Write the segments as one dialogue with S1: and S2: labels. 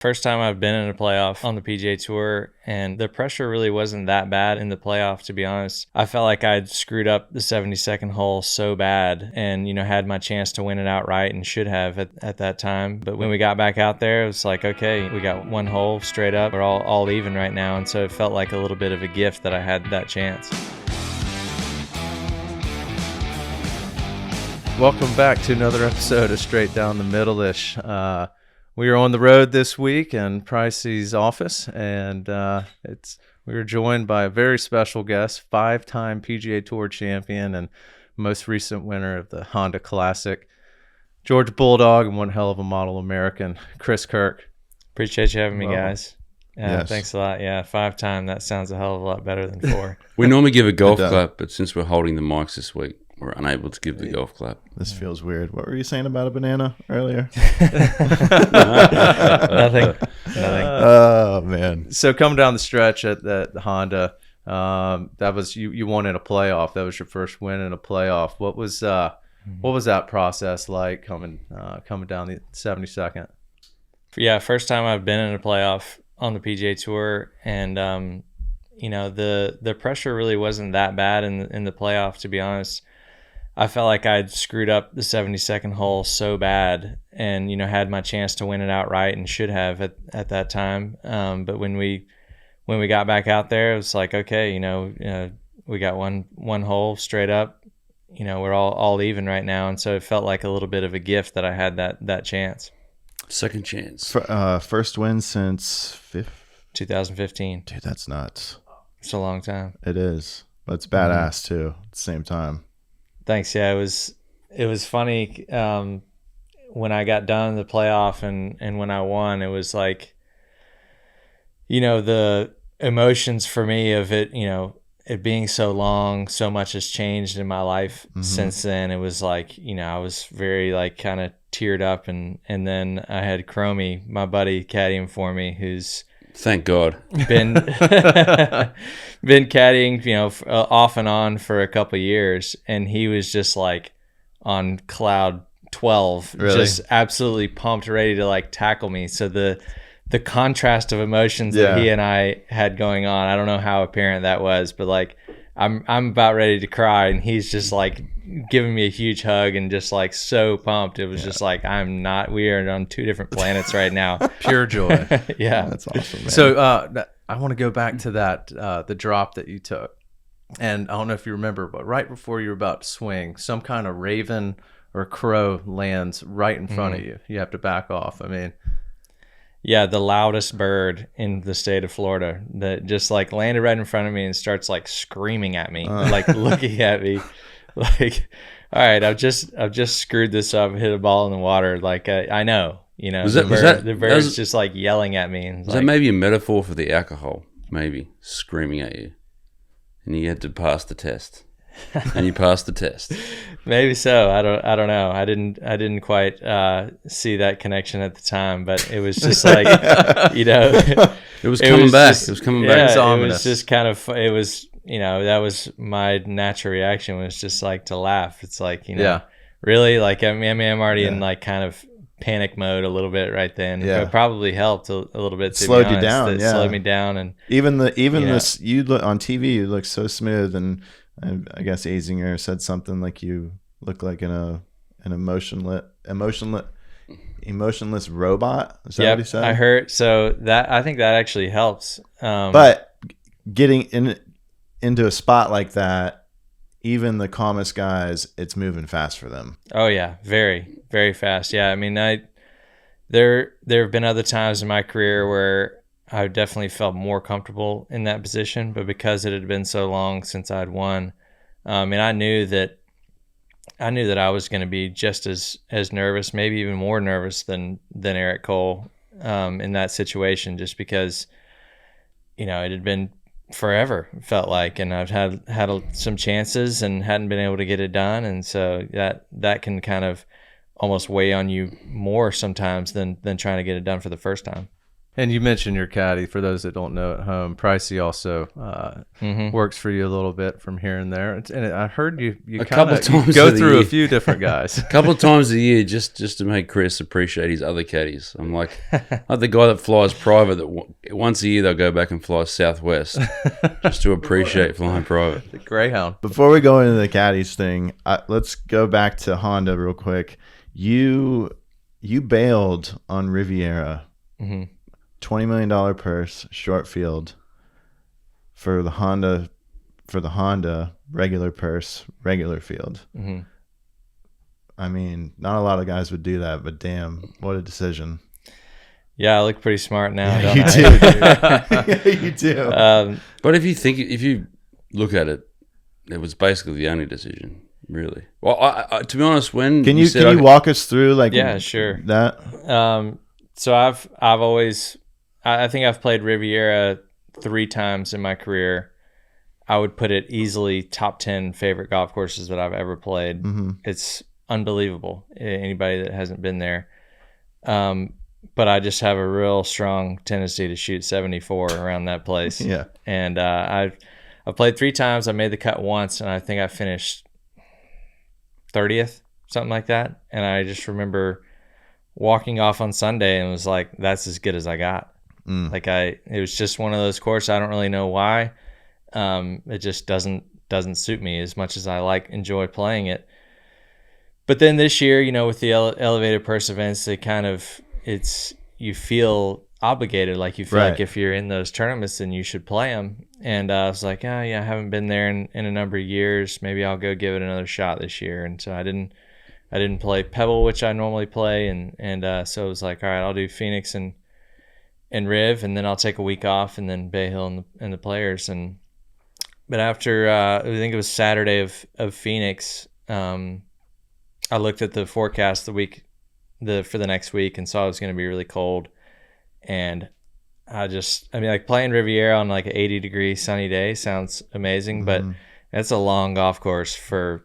S1: First time I've been in a playoff on the PGA Tour, and the pressure really wasn't that bad in the playoff, to be honest. I felt like I'd screwed up the 72nd hole so bad and, had my chance to win it outright and should have at that time. But when we got back out there, it was like, okay, we got one hole straight up. We're all even right now. And so it felt like a little bit of a gift that I had that chance.
S2: Welcome back to another episode of Straight Down the Middle-ish. We are on the road this week in Pricey's office, and we were joined by a very special guest, 5-time PGA Tour champion and most recent winner of the Honda Classic, Georgia Bulldog, and one hell of a model American, Chris Kirk.
S1: Appreciate you having me, guys.
S2: Yes.
S1: Thanks a lot. Yeah, 5-time, that sounds a hell of a lot better than 4.
S3: We normally give a golf clap, but since we're holding the mics this week, we're unable to give the golf clap.
S4: This feels weird. What were you saying about a banana earlier?
S1: Nothing.
S4: Oh, man.
S2: So coming down the stretch at the Honda, that was you won in a playoff. That was your first win in a playoff. What was that process like coming down the 72nd?
S1: Yeah, first time I've been in a playoff on the PGA Tour, and the pressure really wasn't that bad in the playoff, to be honest. I felt like I'd screwed up the 72nd hole so bad and, had my chance to win it outright and should have at that time. But when we got back out there, it was like, okay, we got one hole straight up. We're all even right now. And so it felt like a little bit of a gift that I had that chance.
S3: Second chance.
S4: First win since
S1: 2015.
S4: Dude, that's nuts.
S1: It's a long time.
S4: It is. But it's badass, too, at the same time.
S1: Thanks. Yeah, it was funny when I got done the playoff and when I won. It was like, the emotions for me of it, it being so long, so much has changed in my life since then. It was like, I was very like kind of teared up, and then I had Chromie, my buddy, caddying for me, who's
S3: thank God
S1: been caddying, off and on for a couple of years, and he was just like on cloud 12,
S4: really?
S1: Just absolutely pumped, ready to like tackle me. So the contrast of emotions that he and I had going on, I don't know how apparent that was, but like I'm about ready to cry, and he's just like giving me a huge hug and just like so pumped. It was just like we are on two different planets right now.
S2: Pure joy.
S1: Yeah,
S4: that's awesome, man.
S2: So I want to go back to that the drop that you took, and I don't know if you remember, but right before you were about to swing, some kind of raven or crow lands right in front of you. You have to back off. I mean,
S1: yeah, the loudest bird in the state of Florida that just like landed right in front of me and starts like screaming at me, like looking at me, like, all right, I've just screwed this up, hit a ball in the water. Like I know, the bird's just like yelling at me. And
S3: was that maybe a metaphor for the alcohol? Maybe screaming at you, and you had to pass the test, and you passed the test.
S1: Maybe so. I don't know. I didn't quite see that connection at the time, but it was just like,
S3: it was coming back. It was coming back.
S1: Yeah, it was just kind of. It was, that was my natural reaction, was just like to laugh. It's like, really, like I'm already in like kind of panic mode a little bit right then. Yeah. It probably helped a little bit. To
S4: slowed
S1: be honest.
S4: You down.
S1: It
S4: yeah,
S1: slowed me down, and
S4: even this. You look on TV. You look so smooth, and I guess Azinger said something like you look like an emotionless robot. Is that what he said?
S1: I heard. So I think that actually helps.
S4: But getting into a spot like that, even the calmest guys, it's moving fast for them.
S1: Oh yeah, very, very fast. Yeah, I mean, there have been other times in my career where I definitely felt more comfortable in that position, but because it had been so long since I'd won, and I knew that I was going to be just as nervous, maybe even more nervous than Eric Cole in that situation, just because it had been forever, it felt like, and I've had some chances and hadn't been able to get it done, and so that can kind of almost weigh on you more sometimes than trying to get it done for the first time.
S2: And you mentioned your caddy. For those that don't know at home, Pricey also works for you a little bit from here and there. And I heard you kind of go through a few different guys.
S3: A couple of times a year just to make Chris appreciate his other caddies. I'm like the guy that flies private, that once a year they'll go back and fly Southwest just to appreciate flying private.
S2: The Greyhound.
S4: Before we go into the caddies thing, let's go back to Honda real quick. You bailed on Riviera.
S1: Mm-hmm.
S4: $20 million purse, short field for the Honda regular purse, regular field.
S1: Mm-hmm.
S4: I mean, not a lot of guys would do that, but damn, what a decision.
S1: Yeah, I look pretty smart now.
S4: Yeah,
S1: don't
S4: you
S1: I?
S4: do. Yeah, you do.
S3: But if you look at it, it was basically the only decision, really. Well, I to be honest, when
S4: can you walk us through
S1: yeah, sure,
S4: that?
S1: So I've always, I think I've played Riviera 3 times in my career. I would put it easily top 10 favorite golf courses that I've ever played.
S4: Mm-hmm.
S1: It's unbelievable. Anybody that hasn't been there. But I just have a real strong tendency to shoot 74 around that place.
S4: Yeah.
S1: And I've played 3 times. I made the cut once, and I think I finished 30th, something like that. And I just remember walking off on Sunday and was like, that's as good as I got. Like it was just one of those courses. I don't really know why. It just doesn't suit me as much as I enjoy playing it. But then this year, with the elevated purse events, you feel obligated. Like you feel like if you're in those tournaments, then you should play them. And I was like, oh yeah, I haven't been there in a number of years. Maybe I'll go give it another shot this year. And so I didn't play Pebble, which I normally play. And so it was like, all right, I'll do Phoenix and Riv, and then I'll take a week off, and then Bay Hill and the Players. But after I think it was Saturday of Phoenix, I looked at the forecast for the next week and saw it was going to be really cold, and playing Riviera on like an 80-degree sunny day sounds amazing, but that's a long golf course for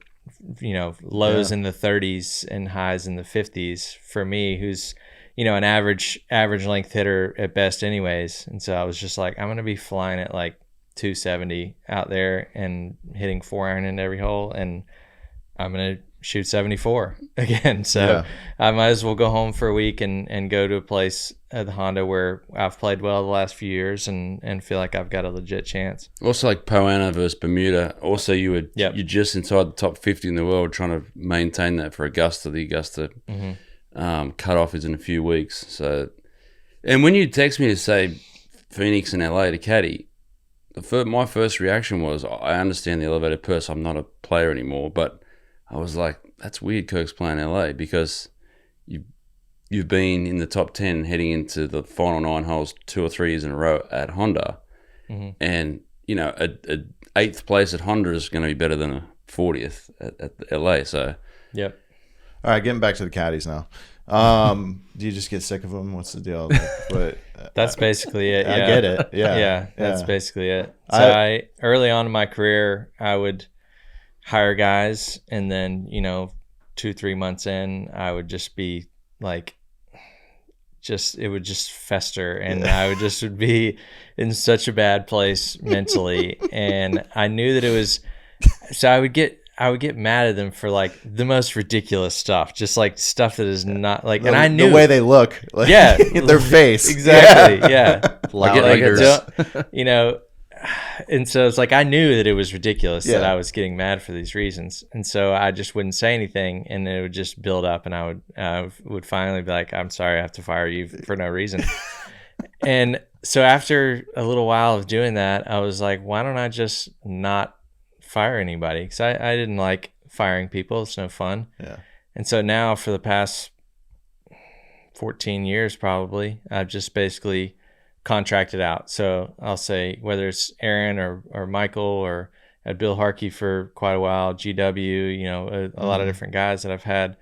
S1: lows in the 30s and highs in the 50s for me, who's an average length hitter at best anyways. And so I was just like, I'm going to be flying at like 270 out there and hitting 4-iron in every hole, and I'm going to shoot 74 again. So I might as well go home for a week and go to a place at the Honda where I've played well the last few years and feel like I've got a legit chance.
S3: Also like Poana versus Bermuda. Also you're just inside the top 50 in the world, trying to maintain that for Augusta. The Augusta cutoff is in a few weeks. So, and when you text me to say Phoenix and LA to caddy, my first reaction was, I understand the elevated purse. I'm not a player anymore, but I was like, that's weird. Kirk's playing LA, because you've been in the top 10 heading into the final 9 holes 2 or 3 years in a row at Honda, and a 8th place at Honda is going to be better than a 40th at LA. So
S1: yep.
S4: All right, getting back to the caddies now. Do you just get sick of them? What's the deal?
S1: That's basically it. Yeah.
S4: I get it. Yeah.
S1: That's basically it. So early on in my career, I would hire guys, and then 2-3 months in, I would just be like, it would just fester, and I would be in such a bad place mentally. And I knew that it was, so I would get mad at them for like the most ridiculous stuff, just like stuff that is not like, and I knew
S4: the way they look, like, their face.
S1: Exactly. Yeah.
S2: Loud
S1: and so it's like, I knew that it was ridiculous that I was getting mad for these reasons. And so I just wouldn't say anything, and it would just build up, and I would finally be like, I'm sorry, I have to fire you for no reason. And so after a little while of doing that, I was like, why don't I just not fire anybody? Because I didn't like firing people. It's no fun.
S4: Yeah.
S1: And so now for the past 14 years probably, I've just basically contracted out. So I'll say, whether it's Aron or Michael, or at Bill Harkey for quite a while, GW, a lot of different guys that I've had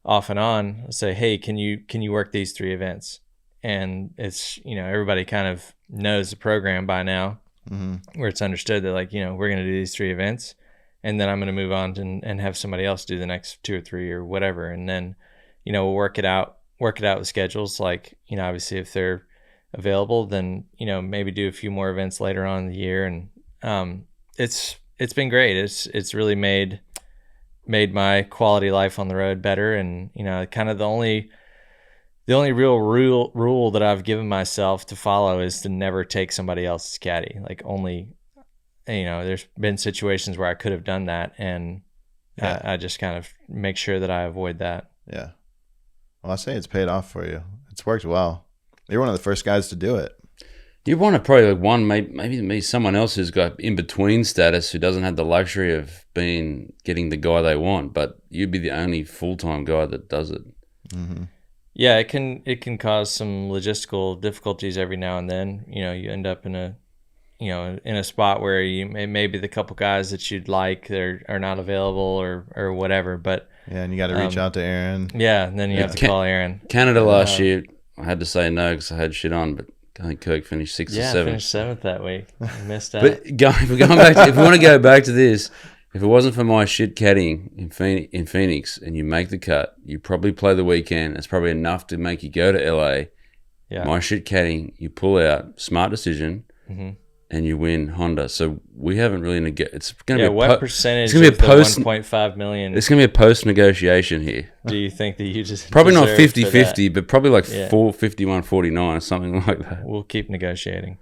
S1: off and on, I'll say, hey, can you work these 3 events? And it's, everybody kind of knows the program by now, where it's understood that, like, we're going to do these 3 events, and then I'm going to move on and have somebody else do the next 2 or 3 or whatever. And then, we'll work it out with schedules. Like, obviously if they're available, then maybe do a few more events later on in the year. And it's been great. It's really made my quality life on the road better. And kind of the only real rule that I've given myself to follow is to never take somebody else's caddy. Like, only there's been situations where I could have done that, and I just kind of make sure that I avoid that.
S4: Yeah. Well, I say it's paid off for you. It's worked well. You're one of the first guys to do it.
S3: You're one of probably maybe someone else who's got in between status, who doesn't have the luxury of getting the guy they want, but you'd be the only full-time guy that does it.
S4: Mm-hmm.
S1: Yeah, it can cause some logistical difficulties every now and then. You end up in a spot where maybe the couple guys that you'd like are not available or whatever. But
S4: yeah, and you got to reach out to Aron.
S1: Yeah, and then you have to call Aron.
S3: Canada last year, I had to say no because I had shit on, but I think Kirk finished 6th or 7th.
S1: Yeah, finished 7th that week. I missed out.
S3: But if we want to go back to this, if it wasn't for my shit caddying in Phoenix and you make the cut, you probably play the weekend. It's probably enough to make you go to LA.
S1: Yeah.
S3: My shit caddying, you pull out, smart decision, and you win Honda. So we haven't really It's going to be
S1: what percentage
S3: of the
S1: $1.5 million?
S3: It's going to be a post negotiation here.
S1: Do you think that you just
S3: probably not 50-50, but probably like 51-49 or something like that.
S1: We'll keep negotiating.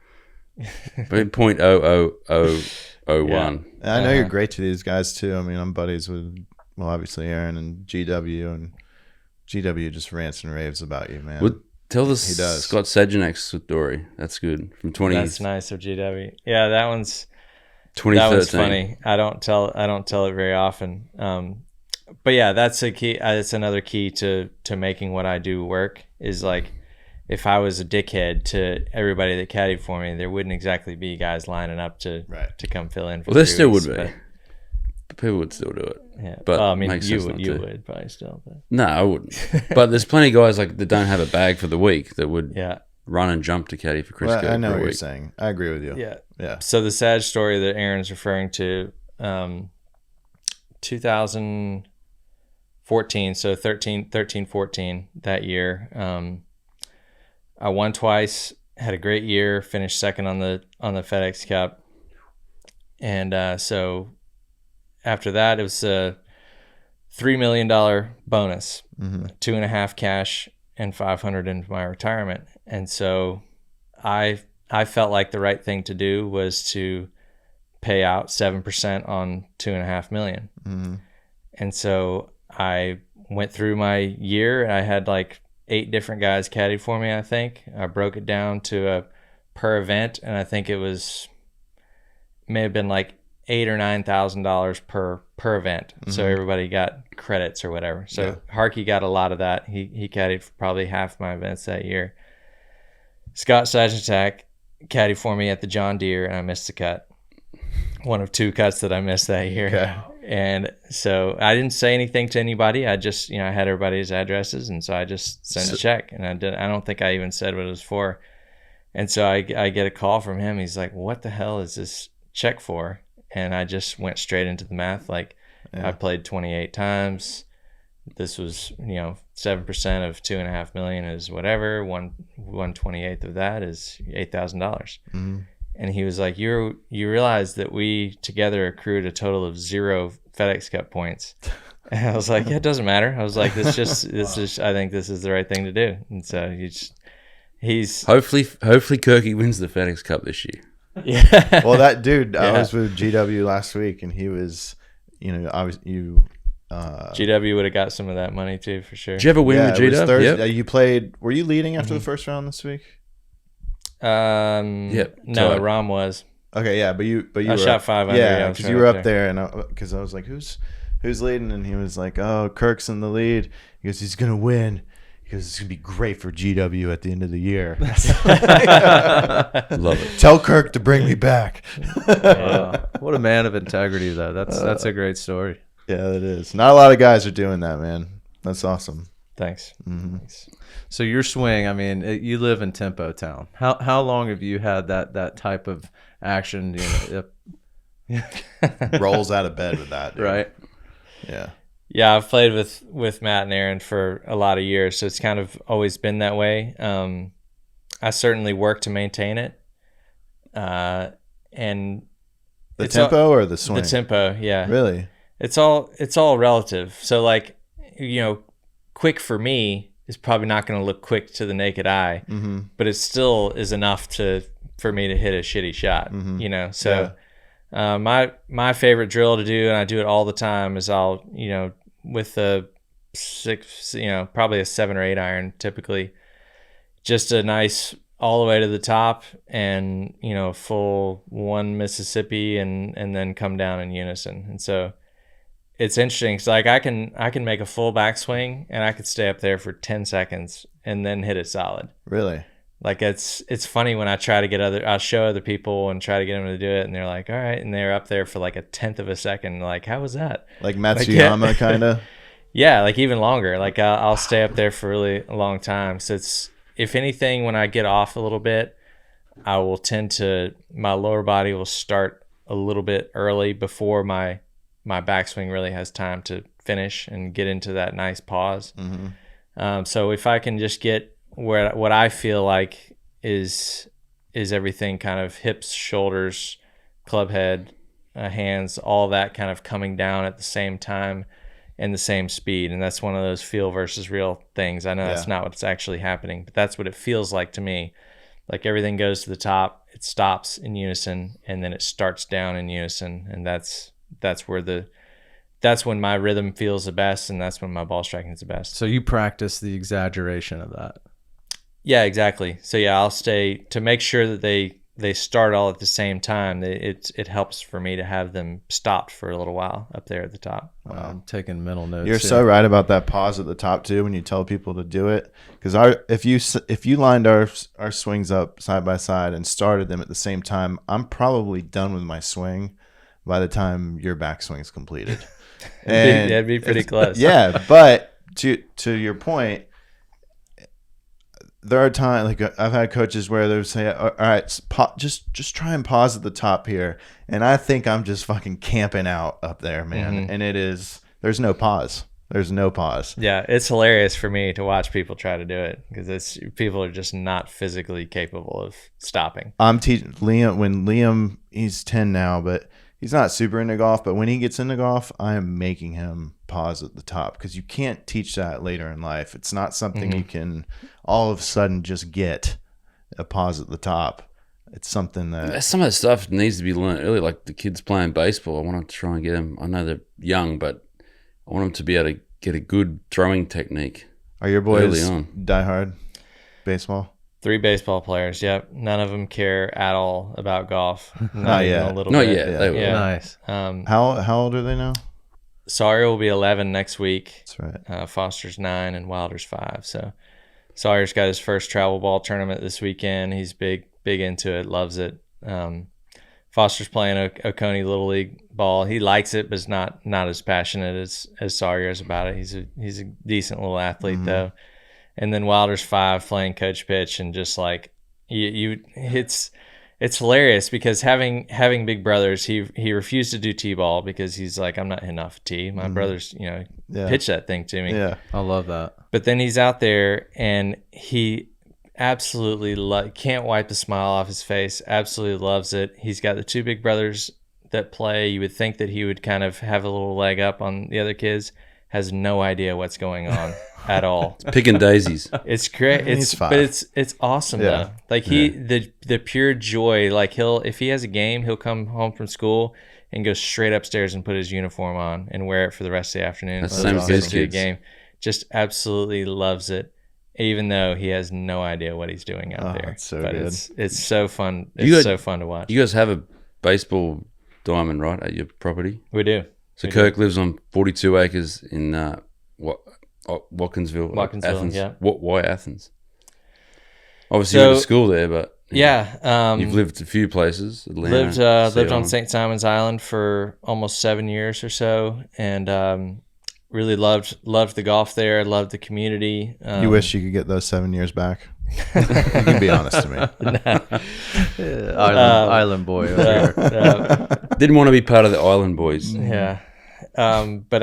S3: Maybe 0.00001.
S1: Yeah.
S4: I know you're great to these guys too. I mean, I'm buddies with, obviously Aron and GW, and GW just rants and raves about you, man.
S3: Tell the Scott Sajanek's story. That's good. From 20.
S1: That's nice of GW. Yeah, that one's
S3: 2013.
S1: That one's funny. I don't tell it very often. But yeah, that's a key. It's another key to making what I do work. Is like, if I was a dickhead to everybody that caddied for me, there wouldn't exactly be guys lining up to come fill in.
S3: There still would be. But people would still do it.
S1: Yeah,
S3: but
S1: I mean, you would probably still. But.
S3: No, I wouldn't. But there's plenty of guys that don't have a bag for the week that would run and jump to caddy for Chris Kirk.
S4: I know what you're saying. I agree with you.
S1: Yeah. So the sad story that Aron's referring to, 2014, so 13-14 that year. I won twice, had a great year, finished second on the FedEx Cup, and so after that it was a $3 million bonus, 2.5 cash and 500 into my retirement, and so I felt like the right thing to do was to pay out 7% on $2.5 million, and so I went through my year and I had like 8 different guys caddy for me. I think I broke it down to a per event, and I think it may have been like $8,000 or $9,000 per event. So everybody got credits or whatever. So Harkey got a lot of that. He caddied for probably half my events that year. Scott Sajantak caddied for me at the John Deere, and I missed the cut. One of 2 cuts that I missed that year.
S4: Okay.
S1: And so I didn't say anything to anybody. I just, I had everybody's addresses, and so I just sent a check, and I don't think I even said what it was for. And so I get a call from him. He's like, "What the hell is this check for?" And I just went straight into the math. Like, I played 28 times. This was, 7% of $2.5 million is whatever. 1/28 of that is $8,000. And he was like, you realize that we together accrued a total of 0 FedEx Cup points. And I was like, yeah, it doesn't matter. I was like, I think this is the right thing to do. And so he's
S3: hopefully Kirkie wins the FedEx Cup this year.
S1: Yeah.
S4: Well, that dude, I was with GW last week, and he was, GW
S1: would have got some of that money too, for sure.
S3: Did you ever win with GW?
S4: Yep. You played. Were you leading after the first round this week?
S1: No, Rom was.
S4: Okay, yeah, but you
S1: I shot 5 under.
S4: Yeah, because you were up there, and because I was like, who's leading? And he was like, oh, Kirk's in the lead. He goes, he's gonna win. He goes, it's gonna be great for GW at the end of the year.
S3: Love it.
S4: Tell Kirk to bring me back.
S2: What a man of integrity, though. That's a great story.
S4: Yeah, it is. Not a lot of guys are doing that, man. That's awesome.
S1: Thanks.
S2: Thanks. So your swing, I mean, you live in Tempo Town. How long have you had that type of action?
S4: Rolls out of bed with that, dude.
S2: Right?
S4: Yeah.
S1: Yeah, I've played with Matt and Aron for a lot of years, so it's kind of always been that way. I certainly work to maintain it. And
S4: the tempo or the swing?
S1: The tempo, yeah.
S4: Really?
S1: It's all relative. So like, quick for me is probably not going to look quick to the naked eye, but it still is enough for me to hit a shitty shot, So my favorite drill to do, and I do it all the time, is I'll, with a 6, probably a 7 or 8 iron, typically, just a nice all the way to the top, and full 1 Mississippi, and then come down in unison. And so it's interesting. So like I can make a full backswing, and I could stay up there for 10 seconds and then hit it solid.
S4: Really?
S1: Like it's funny when I try to I'll show other people and try to get them to do it, and they're like, all right, and they're up there for like a 1/10 of a second. Like, how was that?
S4: Like Matsuyama kind of?
S1: Yeah, like even longer. Like I'll stay up there for really a long time. So it's, if anything, when I get off a little bit, I will tend to, my lower body will start a little bit early before my backswing really has time to finish and get into that nice pause. So if I can just get what I feel like is everything kind of hips, shoulders, club head, hands, all that kind of coming down at the same time and the same speed. And that's one of those feel versus real things. I know that's not what's actually happening, but that's what it feels like to me. Like everything goes to the top, it stops in unison, and then it starts down in unison. And that's when my rhythm feels the best, and that's when my ball striking is the best.
S2: So you practice the exaggeration of that.
S1: Yeah, exactly. So yeah, I'll stay to make sure that they start all at the same time. It helps for me to have them stopped for a little while up there at the top.
S2: Wow. I'm taking mental notes.
S4: You're so right about that pause at the top too when you tell people to do it, because if you lined our swings up side by side and started them at the same time, I'm probably done with my swing by the time your backswing is completed. And
S1: it'd be pretty close.
S4: Yeah, but to your point, there are times, like I've had coaches where they'll say, all right, just try and pause at the top here. And I think I'm just fucking camping out up there, man. And there's no pause. There's no pause.
S1: Yeah, it's hilarious for me to watch people try to do it, because people are just not physically capable of stopping.
S4: I'm teaching Liam, he's 10 now, but he's not super into golf. But when he gets into golf, I am making him pause at the top, because you can't teach that later in life. It's not something you can all of a sudden just get a pause at the top. It's something that
S3: some of that stuff needs to be learned early. Like the kids playing baseball, I want to try and get them. I know they're young, but I want them to be able to get a good throwing technique.
S4: Are your boys diehard baseball?
S1: 3 baseball players. Yep, none of them care at all about golf.
S4: Not
S1: even
S4: yet.
S1: a little
S3: Not
S1: bit.
S3: yet. They will.
S1: Yeah.
S2: Nice.
S4: How old are they now?
S1: Sawyer will be 11 next week.
S4: That's right.
S1: Foster's 9 and Wilder's 5. So Sawyer's got his first travel ball tournament this weekend. He's big into it, loves it. Foster's playing Oconee Little League ball. He likes it, but is not as passionate as Sawyer is about it. He's a decent little athlete though. And then Wilder's 5 playing coach pitch, and just like it's hilarious, because having big brothers, he refused to do T-ball because he's like, I'm not hitting off a tee. My brothers, pitch that thing to me.
S4: Yeah,
S2: I love that.
S1: But then he's out there, and he absolutely can't wipe the smile off his face. Absolutely loves it. He's got the 2 big brothers that play. You would think that he would kind of have a little leg up on the other kids. Has no idea what's going on at all.
S3: It's picking daisies.
S1: It's great. But it's awesome though. Like the pure joy. Like if he has a game, he'll come home from school and go straight upstairs and put his uniform on and wear it for the rest of the afternoon.
S3: That's the same as his kids.
S1: Game. Just absolutely loves it, even though he has no idea what he's doing out there.
S4: It's so
S1: but
S4: good.
S1: It's so fun. It's so fun to watch.
S3: You guys have a baseball diamond, right, at your property?
S1: We do.
S3: So Kirk lives on 42 acres in Watkinsville, Athens.
S1: Yeah.
S3: Why Athens? Obviously, you went to school there, but you've lived a few places. Atlanta,
S1: lived on St. Simon's Island for almost 7 years or so, and really loved the golf there. Loved the community.
S4: You wish you could get those 7 years back? You can be honest to me.
S2: Island boy over here.
S3: Didn't want to be part of the Island boys.
S1: Yeah. But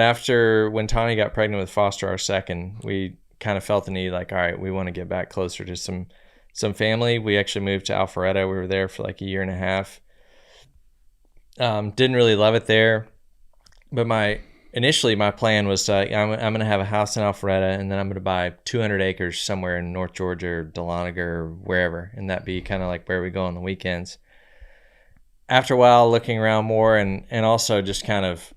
S1: when Tawny got pregnant with Foster, our second, we kind of felt the need, like, all right, we want to get back closer to some some family. We actually moved to Alpharetta. We were there for like a year and a half. Didn't really love it there, but initially my plan was to, I'm going to have a house in Alpharetta, and then I'm going to buy 200 acres somewhere in North Georgia or Dahlonega or wherever, and that be kind of like where we go on the weekends. After a while, looking around more and also just kind of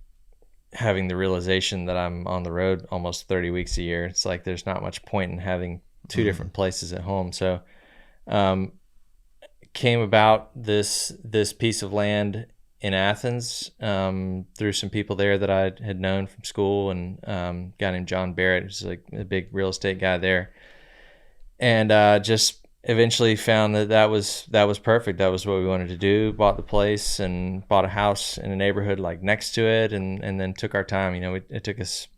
S1: having the realization that I'm on the road almost 30 weeks a year, it's like there's not much point in having two different places at home. So came about this piece of land in Athens through some people there that I had known from school, and a guy named John Barrett, who's like a big real estate guy there, and just eventually found that was perfect. That was what we wanted to do. Bought the place and bought a house in a neighborhood like next to it, and then took our time. It took us,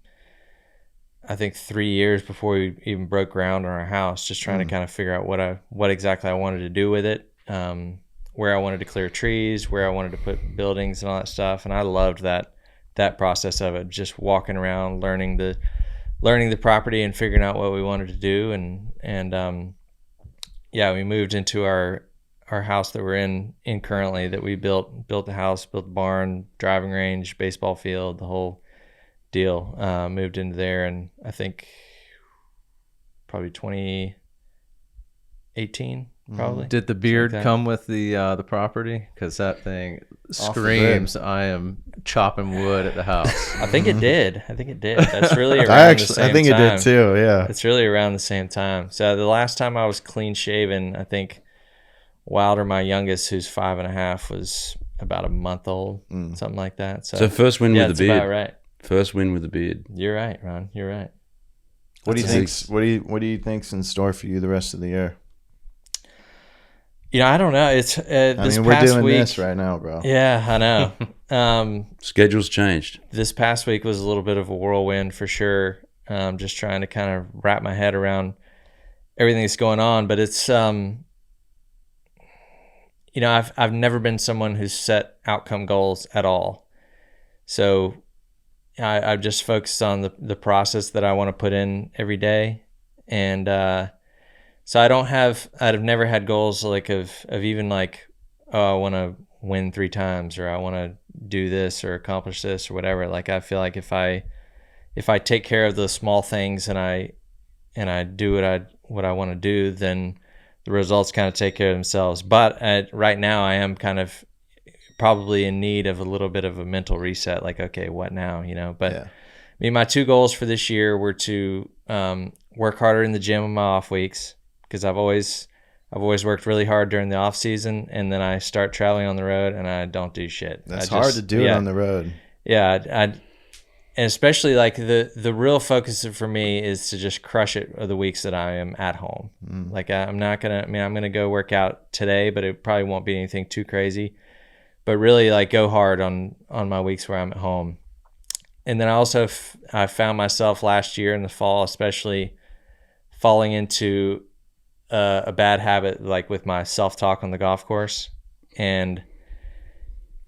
S1: I think, 3 years before we even broke ground on our house, just trying to kind of figure out what exactly I wanted to do with it. Where I wanted to clear trees, where I wanted to put buildings and all that stuff. And I loved that process of it, just walking around, learning the property and figuring out what we wanted to do. And we moved into our house that we're in currently, that we built the house, built the barn, driving range, baseball field, the whole deal. Moved into there, and I think probably 2018. Probably.
S2: Did the beard come with the property? Because that thing screams, I am chopping wood at the house.
S1: I think it did. That's really around the same time.
S4: I think it did too, yeah.
S1: It's really around the same time. So the last time I was clean shaven, I think Wilder, my youngest, who's 5.5, was about a month old, something like that. So
S3: first win with the beard.
S1: About right.
S3: First win with the beard.
S1: You're right, Ron. You're right.
S4: What do you think's in store for you the rest of the year?
S1: I don't know. It's
S4: we're doing this right now, bro.
S1: Yeah, I know.
S3: Schedule's changed.
S1: This past week was a little bit of a whirlwind for sure. Just trying to kind of wrap my head around everything that's going on. But it's, I've never been someone who's set outcome goals at all. So I've just focused on the process that I want to put in every day. And, so I've never had goals like of even like, oh, I want to win 3 times, or I want to do this or accomplish this or whatever. Like, I feel like if I take care of the small things and I do what I want to do, then the results kind of take care of themselves. But right now I am kind of probably in need of a little bit of a mental reset. Like, okay, what now? But I mean, my 2 goals for this year were to work harder in the gym on my off weeks, because I've always worked really hard during the off season, and then I start traveling on the road and I don't do shit.
S4: That's hard to do it on the road.
S1: Yeah, and especially like the real focus for me is to just crush it of the weeks that I am at home. Like I'm gonna go work out today, but it probably won't be anything too crazy. But really, like, go hard on my weeks where I'm at home. And then I found myself last year in the fall, especially, falling into a bad habit, like with my self-talk on the golf course, and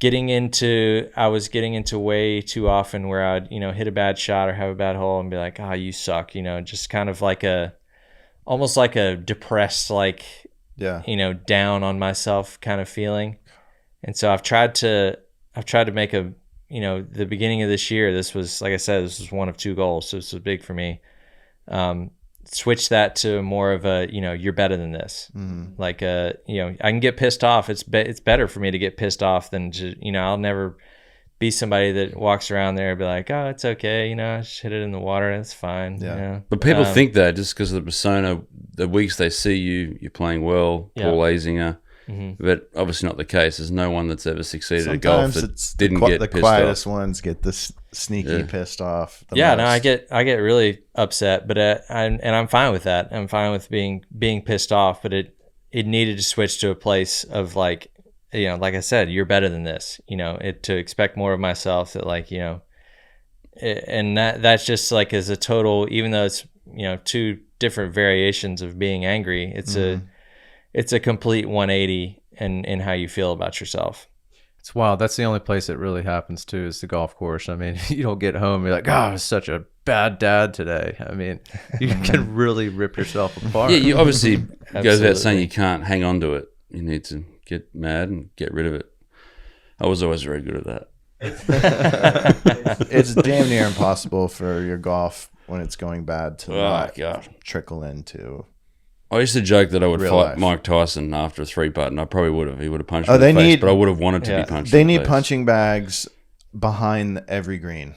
S1: I was getting into way too often where I'd, hit a bad shot or have a bad hole and be like, oh, you suck, just kind of like almost like a depressed, like, down on myself kind of feeling. And so I've tried to make the beginning of this year, this was, like I said, this was one of 2 goals. So this was big for me. Switch that to more of a, you're better than this. Like, I can get pissed off. It's better for me to get pissed off than to, I'll never be somebody that walks around there and be like, oh, it's okay. I just hit it in the water. That's fine. Yeah.
S3: But people think that just because of the persona, the weeks they see you're playing well, Paul Azinger. But obviously not the case. There's no one that's ever succeeded at golf that didn't get pissed off. The
S4: quietest ones get this sneaky pissed off.
S1: No, I get really upset, but I'm fine with that. I'm fine with being pissed off, but it needed to switch to a place of like, like I said, you're better than this. To expect more of myself. That like, and that's just like as a total. Even though it's 2 different variations of being angry, it's a complete 180 in how you feel about yourself.
S2: It's wild. That's the only place it really happens to is the golf course. I mean, you don't get home, you're like, oh, I was such a bad dad today. I mean, you can really rip yourself apart.
S3: Yeah, you obviously goes without saying you can't hang on to it. You need to get mad and get rid of it. I was always very good at that.
S4: It's damn near impossible for your golf when it's going bad to not trickle into.
S3: I used to joke that I would fight
S4: life.
S3: Mike Tyson after a 3-putt, and I probably would have. He would have punched me in the face, but I would have wanted to be punched.
S4: They
S3: in the
S4: need
S3: face.
S4: punching bags behind every green.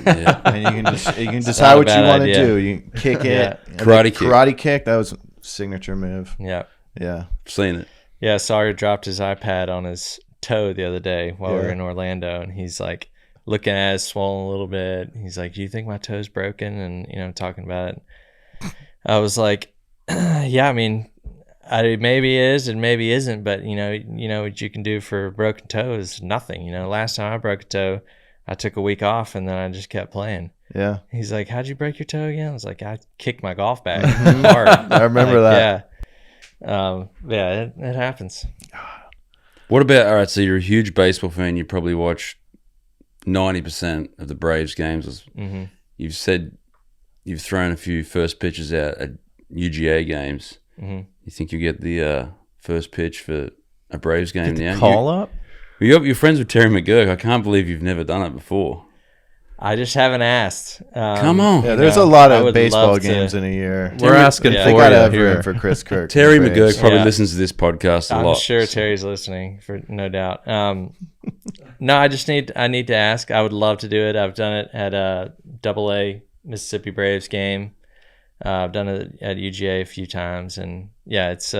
S3: Yeah.
S4: And you can decide what you want to do. You can kick it. Karate kick. That was a signature move.
S1: Yeah.
S4: Yeah.
S3: Seen it.
S1: Yeah, Sawyer dropped his iPad on his toe the other day while we were in Orlando, and he's like looking at it, swollen a little bit. He's like, do you think my toe's broken? And, talking about it. I was like, yeah, I mean, it maybe is and maybe isn't, but you know what you can do for a broken toe is nothing. Last time I broke a toe, I took a week off and then I just kept playing.
S4: Yeah.
S1: He's like, how'd you break your toe again? I was like, I kicked my golf bag hard.
S4: I remember that.
S1: Yeah. It happens.
S3: What about, all right, so you're a huge baseball fan. You probably watch 90% of the Braves games.
S1: Mm-hmm.
S3: You've said you've thrown a few first pitches out at UGA games.
S1: Mm-hmm.
S3: You think you'll get the first pitch for a Braves game now?
S2: Call up?
S3: You're friends with Terry McGurk. I can't believe you've never done it before.
S1: I just haven't asked.
S3: Come on.
S4: Yeah, there's a lot of baseball games in a year.
S2: We're asking for
S4: they gotta have
S2: here.
S4: room for Chris Kirk.
S3: Terry McGurk probably listens to this podcast a lot.
S1: I'm sure Terry's listening, for no doubt. No, I need to ask. I would love to do it. I've done it at a AA Mississippi Braves game. I've done it at UGA a few times, and yeah, it's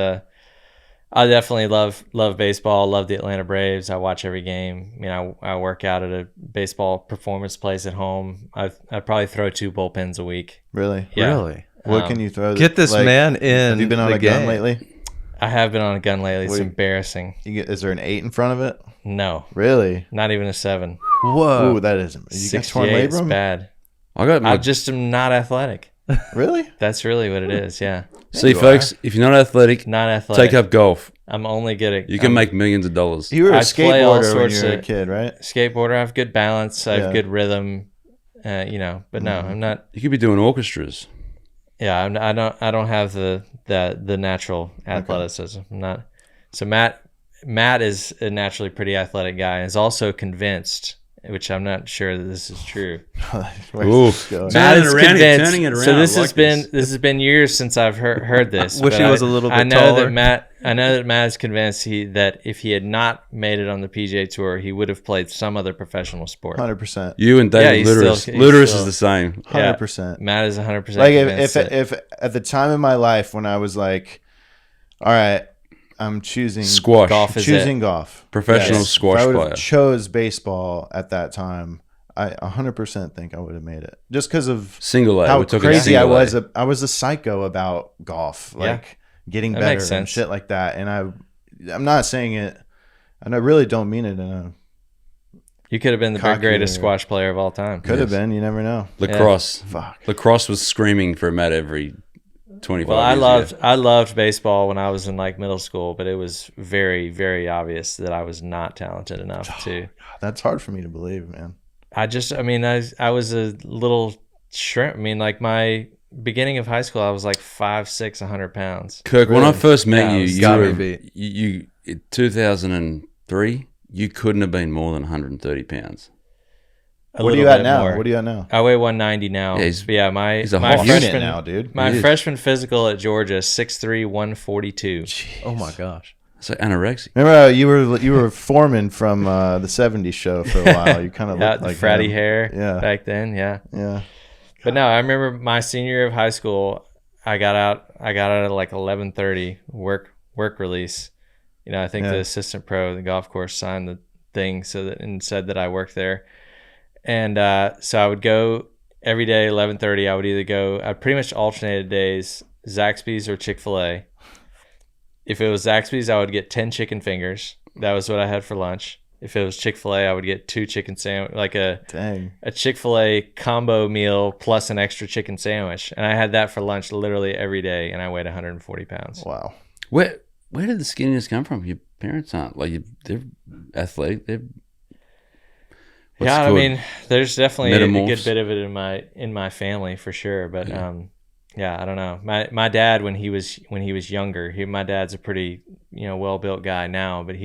S1: I definitely love baseball. Love the Atlanta Braves. I watch every game. I work out at a baseball performance place at home. I probably throw 2 bullpens a week.
S4: Really?
S1: Yeah.
S2: Really?
S4: What can you throw?
S2: Get this man in.
S4: Have you been on
S2: the
S4: a gun
S2: game.
S4: lately?
S1: I have been on a gun lately. It's embarrassing.
S4: Is there an 8 in front of it?
S1: No,
S4: Really?
S1: not even a 7.
S2: Whoa.
S4: Ooh, that is. You got torn
S1: 68 is
S4: labrum?
S1: bad.
S3: I
S1: just am not athletic.
S4: Really?
S1: That's really what it is. Yeah,
S3: See, folks, if you're not athletic,
S1: not athletic.
S3: take up golf.
S1: I'm only good at.
S3: You can make millions of dollars.
S4: You were a
S1: I play all
S4: skateboarder when
S1: sorts
S4: you were a
S1: of-
S4: kid, right?
S1: skateboarder. I have good balance. I have
S4: Yeah.
S1: good rhythm. But no, I'm not.
S3: You could be doing orchestras.
S1: Yeah, I don't have the natural athleticism. I'm not. So Matt is a naturally pretty athletic guy and is also convinced, which I'm not sure that this is true.
S4: Where's
S3: Ooh.
S4: this going?
S1: Matt is
S3: around,
S1: convinced.
S3: turning it around.
S1: So this
S3: I
S1: has
S3: like
S1: been
S3: this.
S1: this has been years since I've heard this.
S2: Wish
S1: but
S2: he was a little bit
S1: I know
S2: taller.
S1: that Matt is convinced that if he had not made it on the PGA Tour, he would have played some other professional sport.
S4: 100%.
S3: You and David
S1: he's
S3: Luteris.
S1: still-
S3: Luteris
S1: he's still-
S3: is the same.
S4: 100%.
S1: Matt is 100%.
S4: Like
S1: convinced
S4: if at the time in my life when I was like, all right, I'm choosing
S3: Squash.
S1: golf is
S4: choosing
S1: it.
S4: golf.
S3: Professional
S4: Yes.
S3: squash
S4: If I would
S3: player.
S4: have chose baseball at that time, I 100% think I would have made it. Just because of
S3: Single A.
S4: how
S3: We're talking
S4: crazy I
S3: single A.
S4: was. I was a psycho about golf,
S1: Yeah.
S4: like getting
S1: That
S4: better
S1: makes
S4: and
S1: sense.
S4: shit like that. And I'm not saying it, and I really don't mean it in a
S1: You could have been the
S4: Cocky
S1: greatest
S4: or-
S1: squash player of all time.
S4: could have been. You never know.
S3: Lacrosse.
S4: Fuck.
S3: Lacrosse was screaming for Matt every 25
S1: Well,
S3: years ago.
S1: I loved baseball when I was in like middle school, but it was very, very obvious that I was not talented enough to.
S4: God, that's hard for me to believe, man.
S1: I was a little shrimp. I mean, like my beginning of high school, I was like 5'6", 100 pounds.
S3: Kirk, when I first met
S1: Yeah,
S3: you,
S1: it's
S3: you
S2: gotta
S3: were,
S2: be.
S3: you in 2003, you couldn't have been more than 130 pounds.
S4: What are you at now? What are you at now?
S1: I weigh 190 now.
S3: Yeah,
S1: But yeah, my
S3: he's a
S1: my
S3: hawk.
S4: Unit
S1: freshman
S4: now, dude.
S1: my
S3: He is.
S1: freshman physical at Georgia 6'3", 142.
S2: Oh my gosh.
S3: It's like anorexic.
S4: Remember, you were foreman from the '70s show for a while. You kind of
S1: Yeah,
S4: looked like
S1: fratty
S4: him.
S1: hair
S4: Yeah.
S1: back then. Yeah.
S4: Yeah.
S1: But no, I remember my senior year of high school. I got out at like 11:30 work release. I think the assistant pro of the golf course signed the thing and said that I worked there. And so I would go every day 11:30. I pretty much alternated days, Zaxby's or Chick-fil-A. If it was Zaxby's, I would get 10 chicken fingers. That was what I had for lunch. If it was Chick-fil-A, I would get 2 chicken sandwich, like a Chick-fil-A combo meal plus an extra chicken sandwich. And I had that for lunch literally every day, and I weighed 140 pounds.
S4: Wow.
S3: Where did the skinniness come from? Your parents aren't like they're athletic. They're
S1: I mean, there's definitely a good
S3: metamorphs.
S1: bit of it in my family for sure. But I don't know. My dad when he was younger, my dad's a pretty well built guy now, but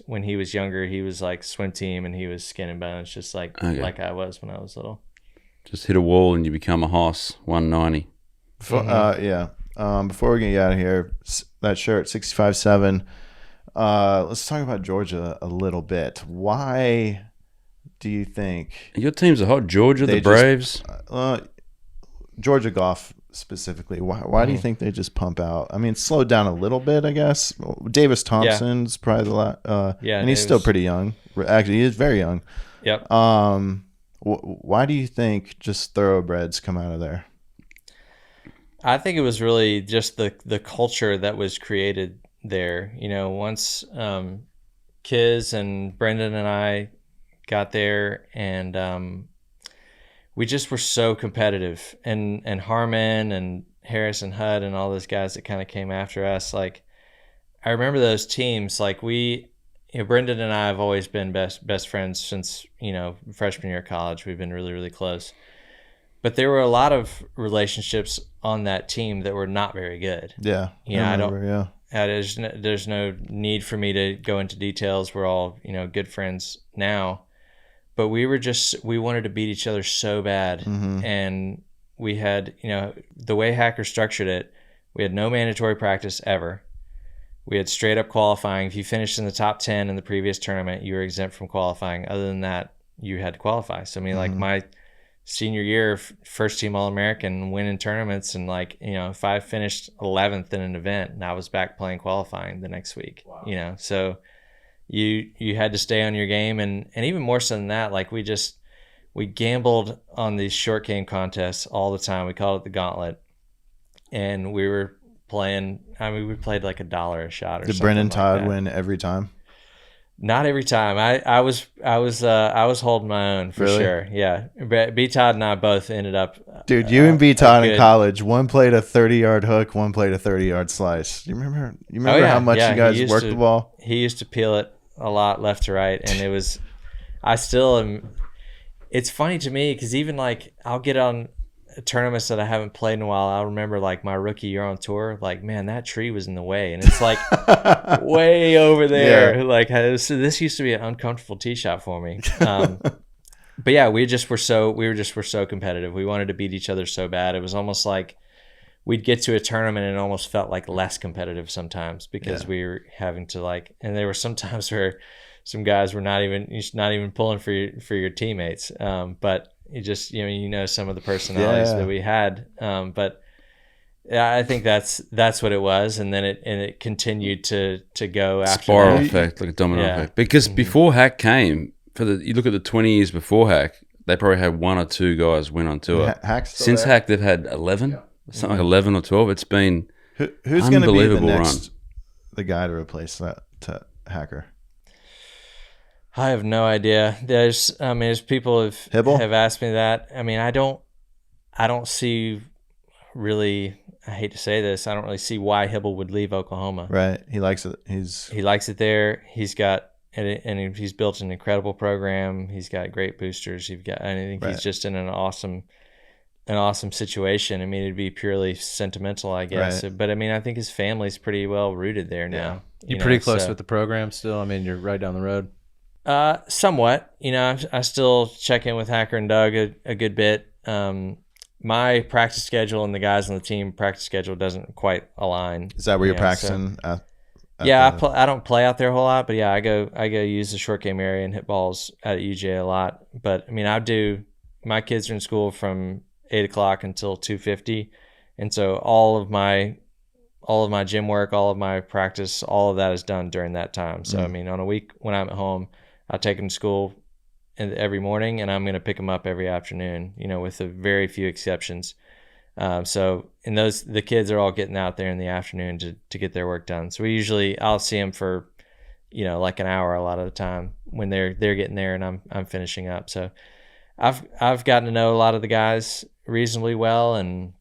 S1: when he was younger, he was like swim team and he was skin and bones, just like I was when I was little.
S3: Just hit a wall and you become a hoss. 190.
S4: Before we get out of here, that shirt 65-7. Let's talk about Georgia a little bit. Why do you think
S3: Your teams are hot? Georgia, the Braves?
S4: Georgia golf specifically. Why do you think they just pump out? I mean, slowed down a little bit, I guess. Davis Thompson's probably the last. And he's still pretty young. Actually, he is very young.
S1: Yep.
S4: Why do you think just thoroughbreds come out of there?
S1: I think it was really just the culture that was created there. Once Kiz and Brendan and I got there, and we just were so competitive, and Harmon and Harris and Hudd and all those guys that kind of came after us. Like, I remember those teams. Like, Brendan and I have always been best friends since freshman year of college. We've been really, really close. But there were a lot of relationships on that team that were not very good.
S4: Yeah, I remember.
S1: There's no need for me to go into details. We're all good friends now. But we wanted to beat each other so bad.
S4: Mm-hmm.
S1: And we had, the way Hacker structured it, we had no mandatory practice ever. We had straight up qualifying. If you finished in the top 10 in the previous tournament, you were exempt from qualifying. Other than that, you had to qualify. So, I mean, like my senior year, first team All-American, winning tournaments. And if I finished 11th in an event and I was back playing qualifying the next week, so you had to stay on your game. And even more so than that, like we gambled on these short game contests all the time. We called it the gauntlet. And we were playing, we played like $1 a shot or something.
S4: Did Brendan Todd
S1: like
S4: win every time?
S1: Not every time. I was holding my own for sure. Yeah. B-Todd and I both ended up.
S4: Dude, you and B-Todd in college, one played a 30-yard hook, one played a 30-yard slice. You remember how much you guys worked the ball?
S1: He used to peel it a lot left to right, and it was. I still am. It's funny to me because even like I'll get on tournaments that I haven't played in a while. I'll remember like my rookie year on tour, like, man, that tree was in the way, and it's like way over there. Yeah. Like this used to be an uncomfortable tee shot for me. But yeah, we were so competitive. We wanted to beat each other so bad. It was almost like we'd get to a tournament and it almost felt like less competitive sometimes because we were having to and there were some times where some guys were not even pulling for your teammates. But you just, some of the personalities that we had. But yeah, I think that's what it was. And then it continued to go after
S3: spiral
S1: that.
S3: effect, like a domino effect. Because before Hack came, you look at the 20 years before Hack, they probably had one or two guys win on tour. Since Hack, they've had 11, something like 11 or 12. It's been
S4: who's going to be the next the guy to replace that Hacker?
S1: I have no idea. There's people have asked me that. I mean, I don't see really. I hate to say this. I don't really see why Hibble would leave Oklahoma.
S4: Right. He likes it. He likes
S1: it there. He's got and he's built an incredible program. He's got great boosters. I think he's just in an awesome situation. I mean, it'd be purely sentimental, I guess. Right. But I mean, I think his family's pretty well rooted there now.
S2: You're pretty close with the program still. I mean, you're right down the road.
S1: Somewhat. I still check in with Hacker and Doug a good bit. My practice schedule and the guys on the team practice schedule doesn't quite align.
S4: Is that where you're practicing?
S1: I don't play out there a whole lot, but yeah, I go use the short game area and hit balls at UJ a lot. But I mean, my kids are in school from 8:00 until 2:50, and so all of my gym work, all of my practice, all of that is done during that time. So I mean, on a week when I'm at home, I take them to school every morning, and I'm going to pick them up every afternoon, with a very few exceptions. So the kids are all getting out there in the afternoon to get their work done. So I'll see them for, like an hour a lot of the time when they're getting there and I'm finishing up. So I've gotten to know a lot of the guys reasonably well, and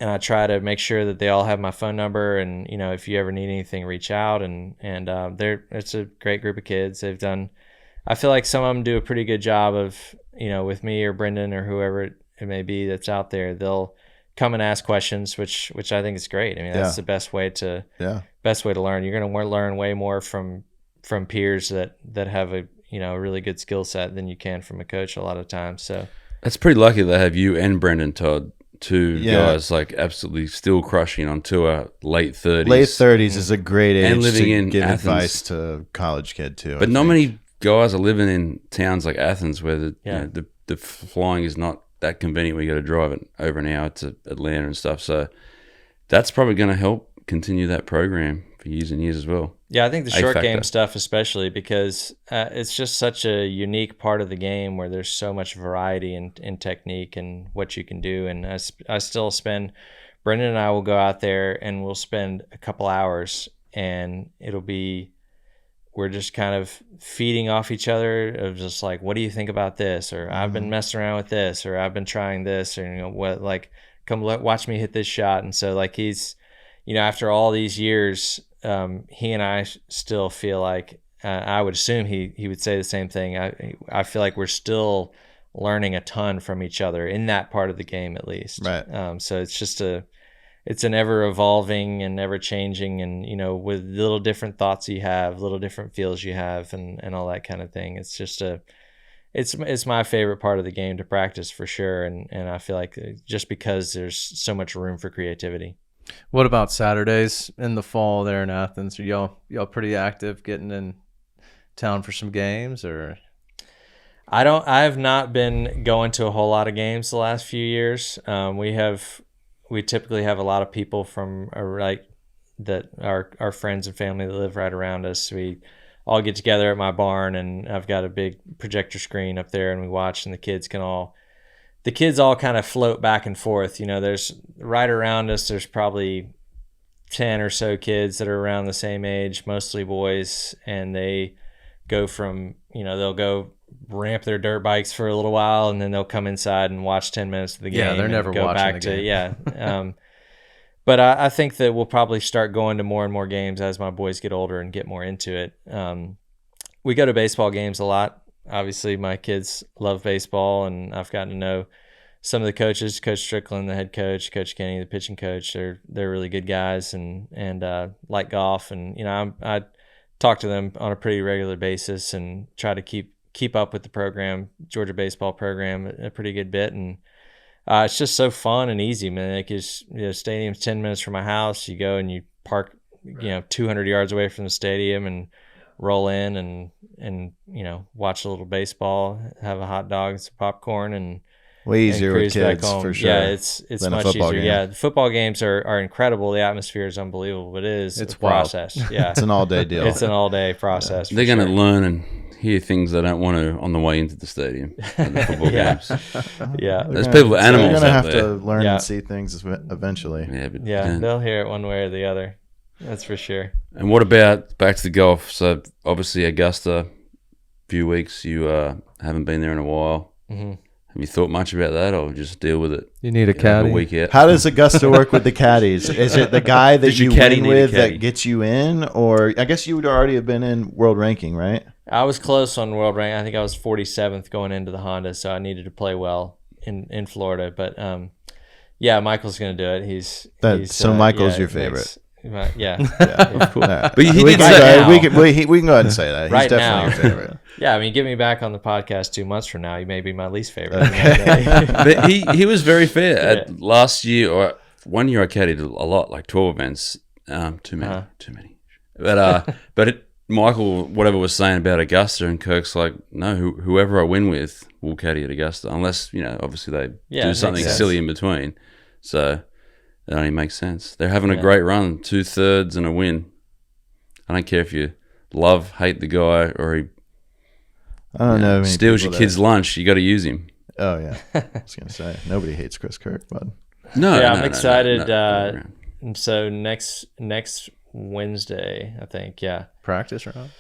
S1: I try to make sure that they all have my phone number, and if you ever need anything, reach out. And it's a great group of kids. I feel like some of them do a pretty good job of, with me or Brendan or whoever it may be that's out there. They'll come and ask questions, which I think is great. I mean, that's the best way to learn. You're going to learn way more from peers that have a really good skill set than you can from a coach a lot of times. So
S3: that's pretty lucky they have you and Brendan Todd, two guys like absolutely still crushing on tour, late 30s.
S4: Late 30s is a great age
S3: and living
S4: to
S3: in
S4: give
S3: Athens.
S4: Advice to college kid too.
S3: But not many guys are living in towns like Athens where the flying is not that convenient. We got to drive it over an hour to Atlanta and stuff. So that's probably going to help continue that program for years and years as well.
S1: Yeah, I think the short game stuff especially, because it's just such a unique part of the game where there's so much variety in technique and what you can do. And I still spend, Brendan and I will go out there and we'll spend a couple hours, and we're just kind of feeding off each other of just like, what do you think about this? Or I've been messing around with this, or I've been trying this, or come watch me hit this shot. And so like he's, after all these years, he and I still feel like, I would assume he would say the same thing. I feel like we're still learning a ton from each other in that part of the game, at least.
S4: Right.
S1: So it's just it's an ever evolving and ever changing, and with little different thoughts you have, little different feels you have, and all that kind of thing. It's just it's my favorite part of the game to practice for sure, and I feel like just because there's so much room for creativity.
S2: What about Saturdays in the fall there in Athens? Are y'all pretty active getting in town for some games, or?
S1: I have not been going to a whole lot of games the last few years. We typically have a lot of people from that our friends and family that live right around us. We all get together at my barn, and I've got a big projector screen up there, and we watch, and the kids all kind of float back and forth. There's right around us, there's probably 10 or so kids that are around the same age, mostly boys, and they go from, they'll go ramp their dirt bikes for a little while, and then they'll come inside and watch 10 minutes of the game.
S2: Yeah, they're never
S1: go
S2: watching
S1: back
S2: the game.
S1: to But I think that we'll probably start going to more and more games as my boys get older and get more into it. We go to baseball games a lot. Obviously, my kids love baseball, and I've gotten to know some of the coaches, Coach Strickland, the head coach, Coach Kenny, the pitching coach. They're really good guys, and like golf. And I talk to them on a pretty regular basis and try to keep up with the program, Georgia baseball program, a pretty good bit. And it's just so fun and easy, man. Like stadium's 10 minutes from my house. You go and you park, 200 yards away from the stadium, and roll in and watch a little baseball, have a hot dog and some popcorn, and
S4: way easier with kids for sure.
S1: Yeah, it's much easier.
S4: Game.
S1: Yeah, the football games are incredible. The atmosphere is unbelievable. But it's a process. Yeah,
S4: it's an all day deal.
S1: It's an all day process.
S3: Yeah. They're going to learn and hear things they don't want to on the way into the stadium at the football games.
S1: Yeah,
S3: there's people with animals.
S4: They're going to
S3: have
S4: to learn and see things eventually.
S3: Yeah,
S1: they'll hear it one way or the other. That's for sure.
S3: And what about back to the golf? So obviously Augusta, few weeks. You haven't been there in a while.
S1: Mm-hmm.
S3: Have you thought much about that, or just deal with it?
S2: You need a caddy.
S3: A week out.
S4: How does Augusta work with the caddies? Is it the guy that you win with that gets you in, or I guess you would already have been in world ranking, right?
S1: I was close on world rank. I think I was 47th going into the Honda, so I needed to play well in Florida. But Michael's going to do it. He's
S4: Michael's your favorite.
S1: Yeah,
S3: of course.
S4: But
S3: we
S4: can go ahead and say that. He's
S1: right
S4: definitely your favorite.
S1: Yeah, I mean, get me back on the podcast 2 months from now. You may be my least favorite.
S4: Okay.
S3: But he was very fair. Last year or 1 year, I caddied a lot, like 12 events. Too many. But Michael, whatever was saying about Augusta, and Kirk's like, no, whoever I win with will caddy at Augusta, unless obviously they do something silly in between. So that only makes sense. They're having a great run, 2/3 and a win. I don't care if you hate the guy, or he steals your kid's lunch. You got to use him.
S4: Oh yeah, I was gonna say nobody hates Chris Kirk, bud.
S1: I'm excited. So next Wednesday, I think. Yeah,
S2: practice round.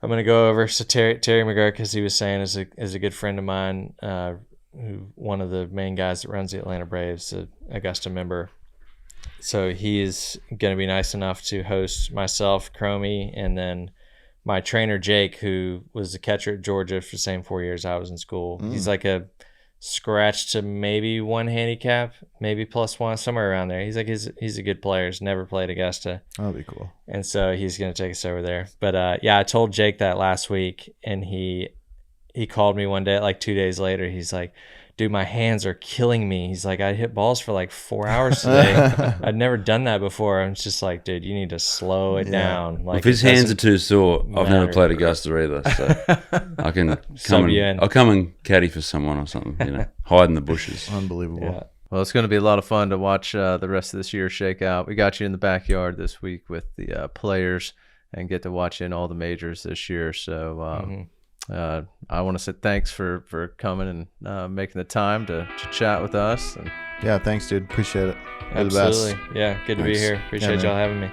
S1: I'm gonna go over. So Terry McGurk, because he was saying, is a good friend of mine, who one of the main guys that runs the Atlanta Braves, an Augusta member. So he is going to be nice enough to host myself, Chromie, and then my trainer, Jake, who was the catcher at Georgia for the same 4 years I was in school. He's like a scratch to maybe 1 handicap, maybe +1, somewhere around there. He's a good player. He's never played Augusta.
S4: That'll be cool.
S1: And so he's going to take us over there. But yeah, I told Jake that last week, and he called me one day, like 2 days later. He's like, dude, my hands are killing me. He's like, I hit balls for like 4 hours today. I'd never done that before. I'm just like, dude, you need to slow it down. Like,
S3: if his hands are too sore, I've never played Augusta either, so I can I'll come and caddy for someone or something, hide in the bushes.
S4: Unbelievable.
S1: Yeah.
S2: Well, it's going to be a lot of fun to watch the rest of this year shake out. We got you in the backyard this week with the players and get to watch you in all the majors this year. So I want to say thanks for coming and making the time to chat with us. And
S4: yeah, thanks, dude. Appreciate it. You're
S1: Absolutely.
S4: the best.
S1: Yeah, good to be here. Appreciate y'all having me.